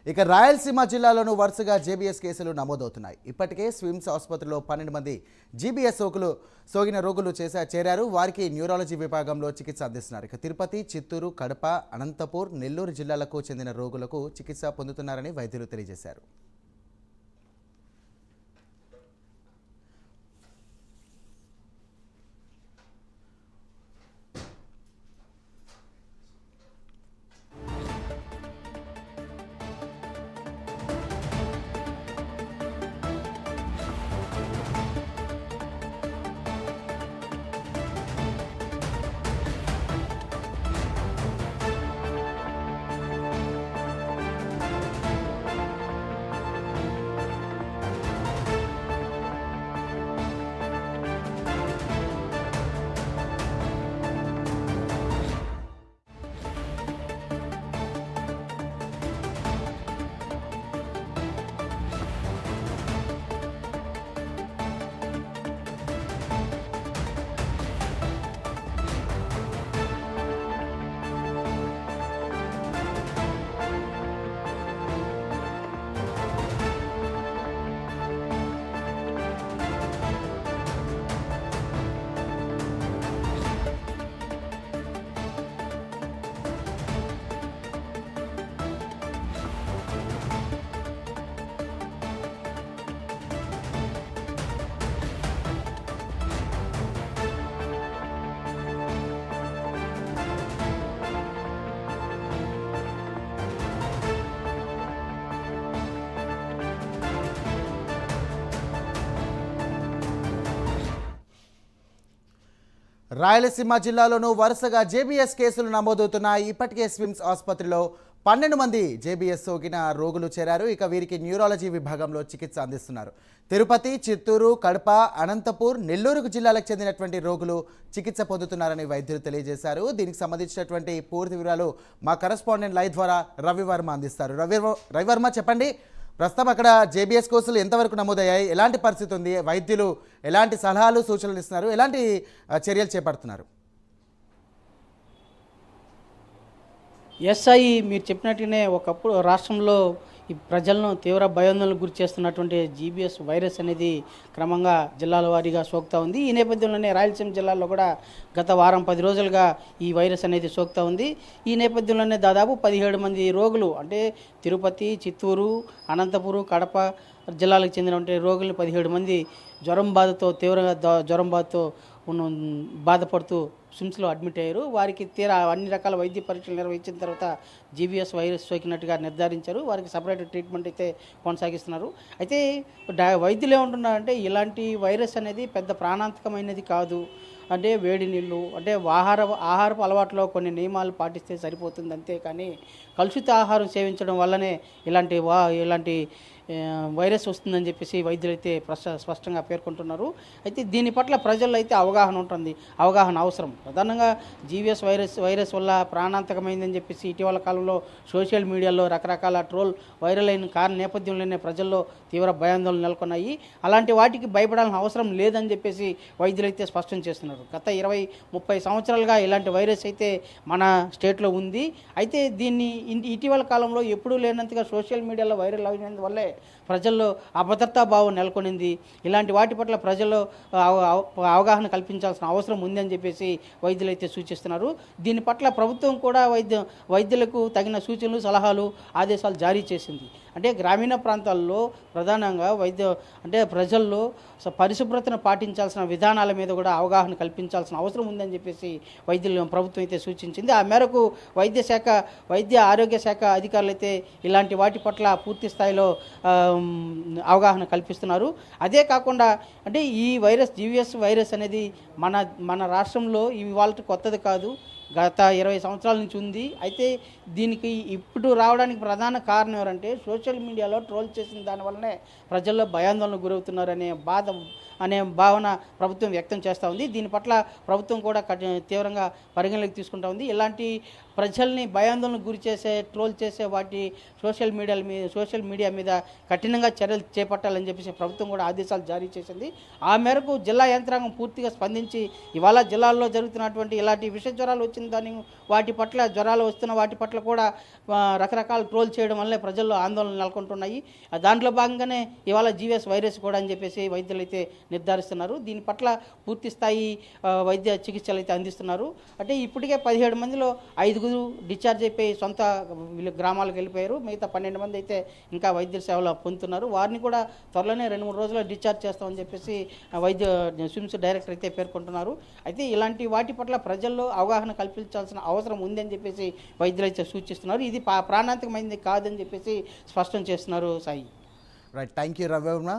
ఇక రాయలసీమ జిల్లాలోనూ వరుసగా జేబీఎస్ కేసులు నమోదవుతున్నాయి. ఇప్పటికే స్విమ్స్ ఆసుపత్రిలో 12 మంది జీబీఎస్ సోకిన రోగులు చేరారు. వారికి న్యూరాలజీ విభాగంలో చికిత్స అందిస్తున్నారు. ఇక తిరుపతి, చిత్తూరు, కడప, అనంతపూర్, నెల్లూరు జిల్లాలకు చెందిన రోగులకు చికిత్స పొందుతున్నారని వైద్యులు తెలియజేశారు. రాయలసీమ జిల్లాలోనూ వరుసగా జేబీఎస్ కేసులు నమోదవుతున్నాయి. ఇప్పటికే స్విమ్స్ ఆసుపత్రిలో 12 మంది జేబీఎస్ సోకిన రోగులు చేరారు. ఇక వీరికి న్యూరాలజీ విభాగంలో చికిత్స అందిస్తున్నారు. తిరుపతి, చిత్తూరు, కడప, అనంతపూర్, నెల్లూరు జిల్లాలకు చెందినటువంటి రోగులు చికిత్స పొందుతున్నారని వైద్యులు తెలియజేశారు. దీనికి సంబంధించినటువంటి పూర్తి వివరాలు మా కరెస్పాండెంట్ లైవ్ ద్వారా రవివర్మ అందిస్తారు. రవివర్మ, చెప్పండి, ప్రస్తుతం అక్కడ జేబీఎస్ కేసులు ఎంతవరకు నమోదయ్యాయి, ఎలాంటి పరిస్థితి ఉంది, వైద్యులు ఎలాంటి సలహాలు సూచనలు ఇస్తున్నారు, ఎలాంటి చర్యలు చేపడుతున్నారు? ఎస్ఐ మీరు చెప్పినట్టుగానే ఒకప్పుడు రాష్ట్రంలో ఈ ప్రజలను తీవ్ర భయాందోళనకు గురి చేస్తున్నటువంటి జీబీఎస్ వైరస్ అనేది క్రమంగా జిల్లాల వారీగా సోకుతూ ఉంది. ఈ నేపథ్యంలోనే రాయలసీమ జిల్లాలో కూడా గత వారం 10 రోజులుగా ఈ వైరస్ అనేది సోకుతూ ఉంది. ఈ నేపథ్యంలోనే దాదాపు 17 మంది రోగులు, అంటే తిరుపతి, చిత్తూరు, అనంతపురం, కడప జిల్లాలకు చెందినటువంటి రోగులు 17 మంది తీవ్రంగా జ్వరం బాధతో బాధపడుతూ స్విమ్స్లో అడ్మిట్ అయ్యారు. వారికి అన్ని రకాల వైద్య పరీక్షలు నిర్వహించిన తర్వాత జీబీఎస్ వైరస్ సోకినట్టుగా నిర్ధారించారు. వారికి సపరేట్ ట్రీట్మెంట్ అయితే కొనసాగిస్తున్నారు. అయితే వైద్యులు ఏమంటున్నారంటే ఇలాంటి వైరస్ అనేది పెద్ద ప్రాణాంతకమైనది కాదు, అంటే వేడి నీళ్ళు, అంటే ఆహారపు అలవాట్లో కొన్ని నియమాలు పాటిస్తే సరిపోతుంది, అంతేకాని కలుషిత ఆహారం సేవించడం వల్లనే ఇలాంటి వైరస్ వస్తుందని చెప్పేసి వైద్యులు అయితే స్పష్టంగా పేర్కొంటున్నారు. అయితే దీని పట్ల ప్రజల్లో అయితే అవగాహన అవసరం. ప్రధానంగా జీబీఎస్ వైరస్ వల్ల ప్రాణాంతకమైందని చెప్పేసి ఇటీవల కాలంలో సోషల్ మీడియాలో రకరకాల వైరల్ అయిన నేపథ్యంలోనే ప్రజల్లో తీవ్ర భయాందోళనలు నెలకొన్నాయి. అలాంటి వాటికి భయపడాల్సిన అవసరం లేదని చెప్పేసి వైద్యులు అయితే స్పష్టం చేస్తున్నారు. గత 20-30 సంవత్సరాలుగా ఇలాంటి వైరస్ అయితే మన స్టేట్లో ఉంది. అయితే దీన్ని ఇటీవల కాలంలో ఎప్పుడూ లేనంతగా సోషల్ మీడియాలో వైరల్ అయినందువల్లే ప్రజల్లో అభద్రతా భావం నెలకొనింది. ఇలాంటి వాటి పట్ల ప్రజల్లో అవగాహన కల్పించాల్సిన అవసరం ఉంది అని చెప్పేసి వైద్యులు అయితే సూచిస్తున్నారు. దీని పట్ల ప్రభుత్వం కూడా వైద్యులకు తగిన సూచనలు, సలహాలు, ఆదేశాలు జారీ చేసింది. అంటే గ్రామీణ ప్రాంతాల్లో ప్రధానంగా ప్రజల్లో పరిశుభ్రతను పాటించాల్సిన విధానాల మీద కూడా అవగాహన కల్పించాల్సిన అవసరం ఉందని చెప్పేసి ప్రభుత్వం అయితే సూచించింది. ఆ మేరకు ఆరోగ్య శాఖ అధికారులు అయితే ఇలాంటి వాటి పట్ల పూర్తి స్థాయిలో అవగాహన కల్పిస్తున్నారు. అదే కాకుండా అంటే ఈ జీబీఎస్ వైరస్ అనేది మన రాష్ట్రంలో ఇవాళ కొత్తది కాదు, గత 20 సంవత్సరాల నుంచి ఉంది. అయితే దీనికి ఇప్పుడు రావడానికి ప్రధాన కారణం ఎవరంటే సోషల్ మీడియాలో ట్రోల్ చేసిన దానివల్లనే ప్రజల్లో భయాందోళనకు గురవుతున్నారనే భావన ప్రభుత్వం వ్యక్తం చేస్తూ ఉంది. దీని పట్ల ప్రభుత్వం కూడా తీవ్రంగా పరిగణలోకి తీసుకుంటూ ఉంది. ఇలాంటి ప్రజల్ని భయాందోళనకు గురి చేసే ట్రోల్ చేసే వాటి సోషల్ మీడియా మీద కఠినంగా చర్యలు చేపట్టాలని చెప్పేసి ప్రభుత్వం కూడా ఆదేశాలు జారీ చేసింది. ఆ మేరకు జిల్లా యంత్రాంగం పూర్తిగా స్పందించి ఇవాళ జిల్లాల్లో జరుగుతున్నటువంటి ఇలాంటి విష జ్వరాలు వచ్చిన వాటి పట్ల జ్వరాలు వస్తున్న వాటి పట్ల కూడా రకరకాల ట్రోల్ చేయడం వల్లే ప్రజల్లో ఆందోళన నెలకొంటున్నాయి. దాంట్లో భాగంగానే ఇవాళ జీవీఎస్ వైరస్ కూడా అని చెప్పేసి వైద్యులు అయితే నిర్ధారిస్తున్నారు. దీని పట్ల పూర్తి స్థాయి వైద్య చికిత్సలు అయితే అందిస్తున్నారు. అంటే ఇప్పటికే 17 మందిలో 5 డిశ్చార్జ్ అయిపోయి సొంత గ్రామాలకు వెళ్ళిపోయారు. మిగతా 12 మంది అయితే ఇంకా వైద్య సేవలు పొందుతున్నారు. వారిని కూడా త్వరలోనే 2-3 రోజుల్లో డిశ్చార్జ్ చేస్తామని చెప్పేసి స్విమ్స్ డైరెక్టర్ అయితే పేర్కొంటున్నారు. అయితే ఇలాంటి వాటి పట్ల ప్రజల్లో అవగాహన కల్పించాల్సిన అవసరం ఉందని చెప్పేసి వైద్యులు అయితే సూచిస్తున్నారు. ఇది ప్రాణాంతకమైంది కాదని చెప్పేసి స్పష్టం చేస్తున్నారు Sai. Right, thank you Ravi Varma.